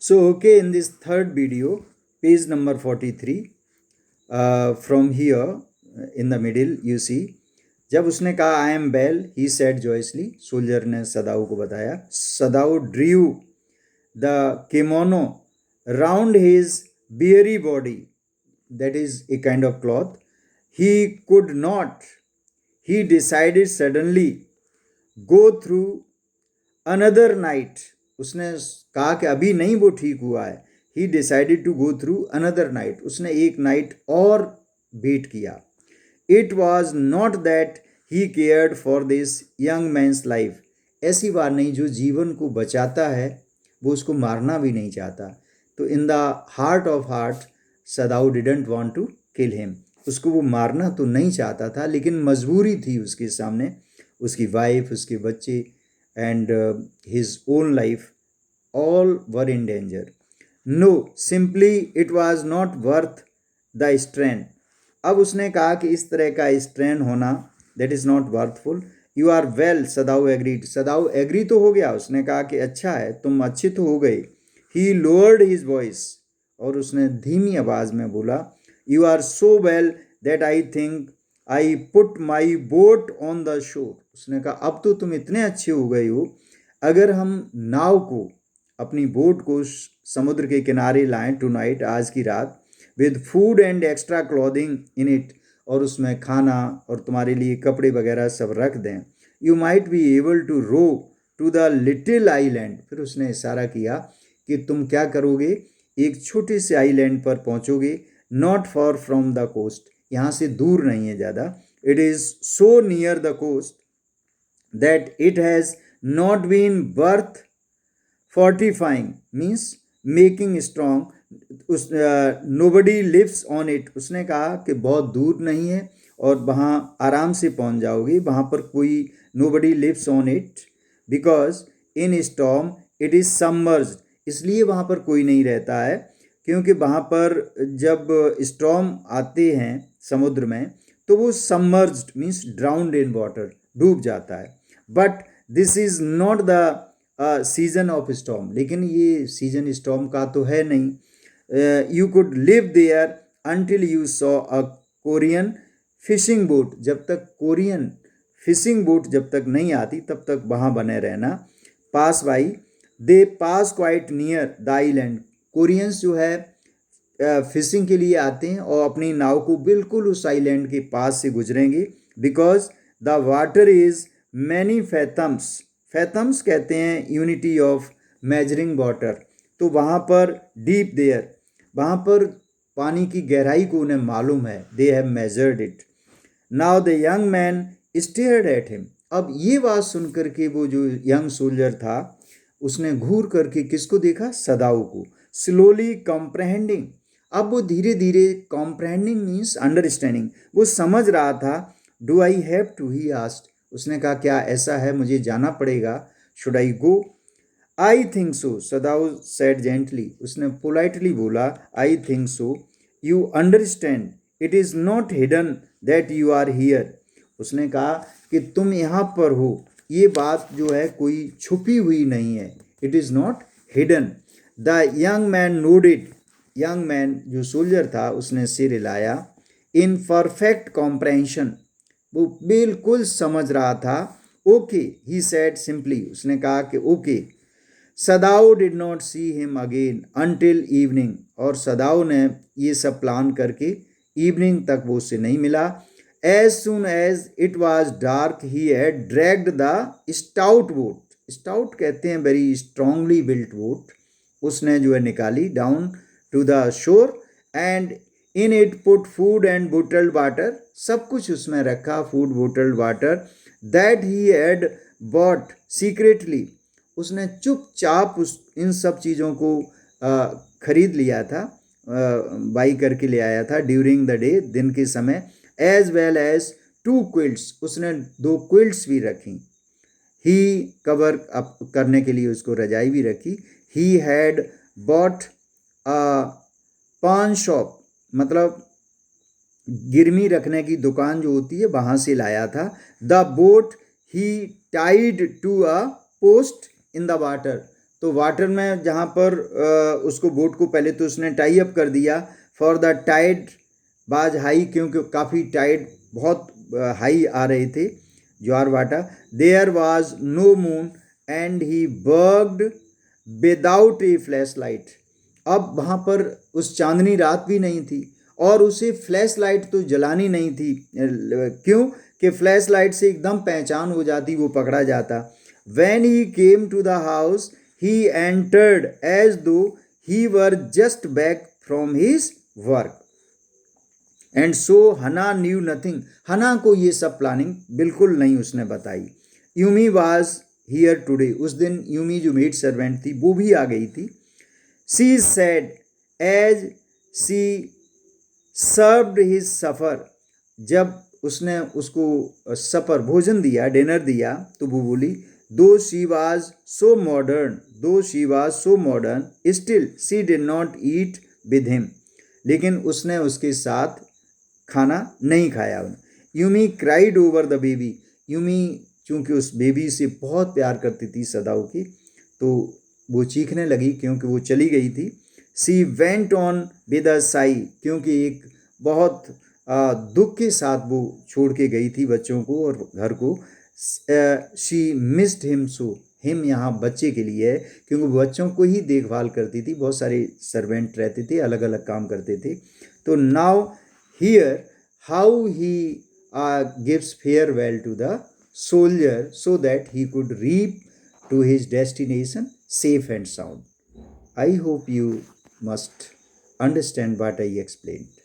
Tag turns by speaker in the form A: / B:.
A: So, okay, in this third video, page number 43, from here in the middle, you see, जब उसने कहा I am well he said joyously, soldier ने Sadao को बताया. Sadao drew the kimono round his weary body, that is a kind of cloth. He could not, he decided suddenly, go through another night. उसने कहा कि अभी नहीं वो ठीक हुआ है. He decided to go through another night. उसने एक नाइट और वेट किया. It was not that he cared for this young man's life. ऐसी बात नहीं, जो जीवन को बचाता है वो उसको मारना भी नहीं चाहता. तो in the heart of heart Sadao didn't want to kill him. उसको वो मारना तो नहीं चाहता था, लेकिन मजबूरी थी उसके सामने. उसकी वाइफ, उसके बच्चे and his own life, all were in danger. No, simply it was not worth the strain. अब उसने कहा कि इस तरह का स्ट्रेन होना, that is not worthful. You are well, Sadao agreed. Sadao agree तो हो गया. उसने कहा कि अच्छा है, तुम अच्छे तो हो गए. He lowered his voice, और उसने धीमी आवाज में बोला, You are so well that I think I put my boat on the shore. उसने कहा अब तो तुम इतने अच्छे हो गए हो, अगर हम नाव को, अपनी बोट को समुद्र के किनारे लाएं टुनाइट, आज की रात, with food and extra clothing in it, और उसमें खाना और तुम्हारे लिए कपड़े वगैरह सब रख दें. You might be able to row to the little island. फिर उसने इशारा किया कि तुम क्या करोगे, एक छोटे से आइलैंड पर पहुंचोगे. Not far from the coast, यहाँ से दूर नहीं है ज़्यादा. It is so near the coast that it has not been birth fortifying, means making strong. उस nobody lives on it. उसने कहा कि बहुत दूर नहीं है और वहाँ आराम से पहुँच जाओगे. वहाँ पर कोई nobody lives on it because in storm it is submerged. इसलिए वहाँ पर कोई नहीं रहता है, क्योंकि वहाँ पर जब स्टॉर्म आते हैं समुद्र में तो वो submerged means drowned in water, डूब जाता है. But this is not the season of storm, लेकिन ये सीजन स्टॉर्म का तो है नहीं. You could live there until you saw a Korean fishing boat. जब तक कोरियन फिशिंग बोट जब तक नहीं आती तब तक वहाँ बने रहना. Pass by, they pass quite near the island. Koreans जो है फिशिंग के लिए आते हैं और अपनी नाव को बिल्कुल उस आइलैंड के पास से गुजरेंगे. Because the water is many fathoms. Fathoms कहते हैं यूनिटी ऑफ मेजरिंग वाटर. तो वहाँ पर डीप देयर, वहाँ पर पानी की गहराई को उन्हें मालूम है. They have measured it. Now the young man stared at him. अब ये बात सुनकर के वो जो यंग सोल्जर था उसने घूर करके किसको देखा, सदाऊ को. स्लोली कॉम्प्रहेंडिंग. अब वो धीरे धीरे, कॉम्प्रहेंडिंग मीन्स अंडरस्टैंडिंग, वो समझ रहा था. Do I have to, he asked. उसने कहा क्या ऐसा है, मुझे जाना पड़ेगा. Should I go. I think so, Sadao said gently. उसने पोलाइटली बोला I think so. You understand it is not hidden that you are here. उसने कहा कि तुम यहाँ पर हो, ये बात जो है कोई छुपी हुई नहीं है. It is not hidden. The young man nodded. Young man जो सोल्जर था उसने सिर हिलाया. इन परफेक्ट कॉम्प्रहेंशन, वो बिल्कुल समझ रहा था. Okay, he said simply. उसने कहा कि okay. Sadao did not see him again until evening. और सदाऊ ने ये सब प्लान करके इवनिंग तक वो उससे नहीं मिला. As soon as it was dark he had dragged the stout boat. Stout कहते हैं वेरी स्ट्रांगली बिल्ट बोट. उसने जो है निकाली down to the shore and in it put food and bottled water. सब कुछ उसमें रखा, food, bottled water, that he had bought secretly. उसने चुपचाप इन सब चीज़ों को खरीद लिया था, बाई करके ले आया था. ड्यूरिंग द डे, दिन के समय. As well as 2 quilts. उसने 2 क्विल्ट्स भी रखी. ही कवर अप करने के लिए उसको रजाई भी रखी. ही हैड बॉट अ पान शॉप, मतलब गिरमी रखने की दुकान जो होती है वहाँ से लाया था. The boat he tied to a post in the water. तो वाटर में जहाँ पर उसको बोट को पहले तो उसने टाई अप कर दिया फॉर द टाइड बाज हाई, क्योंकि काफ़ी टाइड बहुत हाई आ रहे थे, ज्वार भाटा. There was no moon and he worked without a flashlight. अब वहाँ पर उस चांदनी रात भी नहीं थी और उसे फ्लैश लाइट तो जलानी नहीं थी. क्यों कि फ्लैश लाइट से एकदम पहचान हो जाती, वो पकड़ा जाता. When he came to the house, he entered as though he were just back from his work. And so Hana knew nothing. Hana को ये सब प्लानिंग बिल्कुल नहीं उसने बताई. Yumi was here today. उस दिन यूमी जो मेड सर्वेंट थी वो भी आ गई थी. She said as she served his supper. जब उसने उसको सपर भोजन दिया, डिनर दिया, तो वो बोली though she was so modern, still she did not eat with him. लेकिन उसने उसके साथ खाना नहीं खाया. Yumi cried over the baby. Yumi चूँकि उस बेबी से बहुत प्यार करती थी सदाऊ की, तो वो चीखने लगी क्योंकि वो चली गई थी. She went on with a sigh, क्योंकि एक बहुत दुख के साथ वो छोड़ के गई थी बच्चों को और घर को. She missed him so. Him यहाँ बच्चे के लिए है क्योंकि बच्चों को ही देखभाल करती थी. बहुत सारे सर्वेंट रहते थे, अलग अलग काम करते थे. तो now here how he gives farewell to the soldier so that he could reap to his destination safe and sound. I hope you must understand what I explained.